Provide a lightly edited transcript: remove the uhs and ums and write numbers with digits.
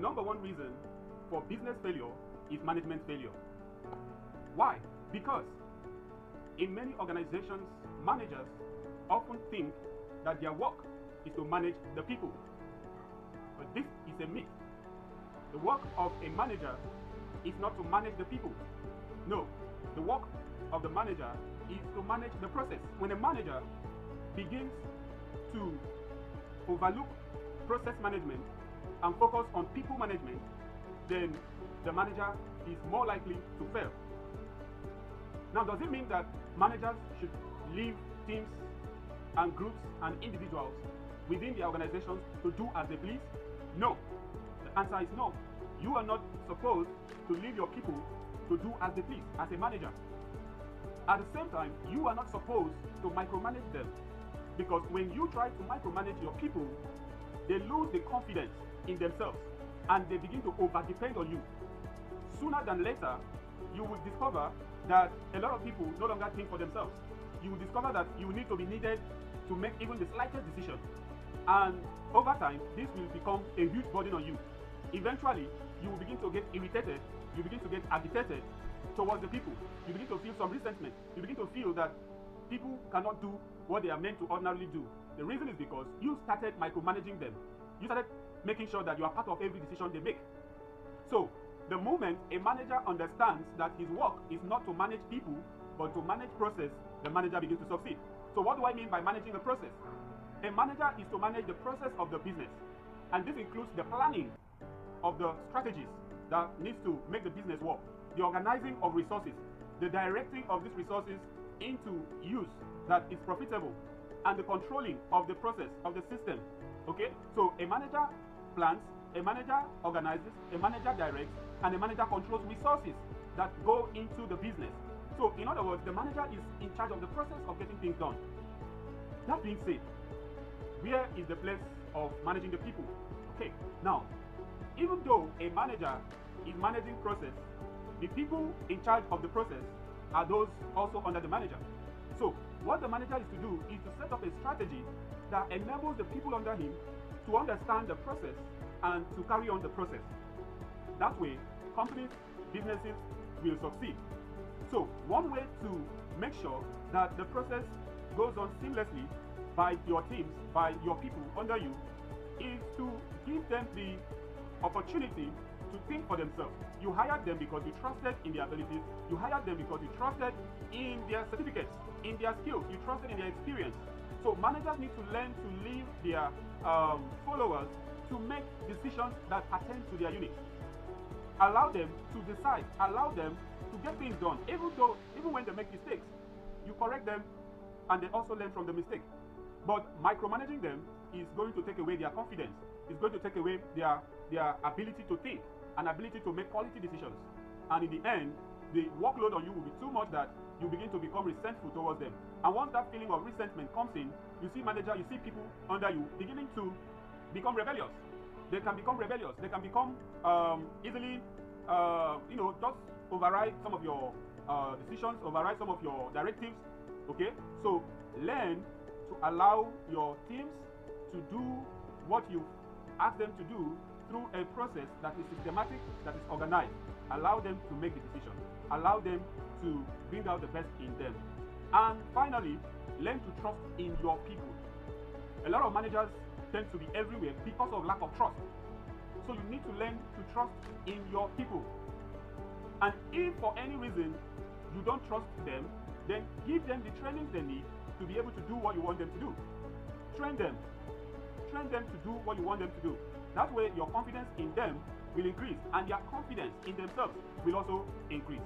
number one reason for business failure is management failure. Why? Because in many organizations, managers often think that their work is to manage the people. But this is a myth. The work of a manager is not to manage the people. No, the work of the manager is to manage the process. When a manager begins to overlook process management and focus on people management, then the manager is more likely to fail. Now, does it mean that managers should leave teams and groups and individuals within their organizations to do as they please? No. The answer is no. You are not supposed to leave your people to do as they please as a manager. At the same time, you are not supposed to micromanage them, because when you try to micromanage your people, they lose the confidence in themselves and they begin to over-depend on you. Sooner than later, you will discover that a lot of people no longer think for themselves. You will discover that you need to be needed to make even the slightest decision. And over time, this will become a huge burden on you. Eventually, you will begin to get irritated, you begin to get agitated towards the people. You begin to feel some resentment. You begin to feel that people cannot do what they are meant to ordinarily do. The reason is because you started micromanaging them. You started making sure that you are part of every decision they make. So, the moment a manager understands that his work is not to manage people, but to manage process, the manager begins to succeed. So what do I mean by managing the process? A manager is to manage the process of the business. And this includes the planning of the strategies that needs to make the business work, the organizing of resources, the directing of these resources into use that is profitable, and the controlling of the process of the system. Okay? So a manager plans, a manager organizes, a manager directs, and a manager controls resources that go into the business. So in other words, the manager is in charge of the process of getting things done. That being said, where is the place of managing the people? Okay, now, even though a manager is managing process, the people in charge of the process are those also under the manager. So what the manager is to do is to set up a strategy that enables the people under him to understand the process and to carry on the process. That way, companies, businesses will succeed. So one way to make sure that the process goes on seamlessly by your teams, by your people under you, is to give them the opportunity to think for themselves. You hired them because you trusted in their abilities. You hired them because you trusted in their certificates, in their skills. You trusted in their experience. So managers need to learn to leave their followers to make decisions that pertain to their unit. Allow them to decide. Allow them to get things done. Even when they make mistakes, you correct them and they also learn from the mistake. But micromanaging them is going to take away their confidence. It's going to take away their ability to think and ability to make quality decisions. And in the end, the workload on you will be too much that you begin to become resentful towards them. And once that feeling of resentment comes in, you see people under you beginning to become rebellious. They can become rebellious. They can become easily, just override some of your decisions, override some of your directives. Okay, so learn to allow your teams to do what you ask them to do through a process that is systematic, that is organized. Allow them to make the decision. Allow them to bring out the best in them. And finally, learn to trust in your people. A lot of managers tend to be everywhere because of lack of trust. So you need to learn to trust in your people. And if for any reason you don't trust them, then give them the trainings they need to be able to do what you want them to do. Train them. Train them to do what you want them to do. That way your confidence in them will increase and their confidence in themselves will also increase.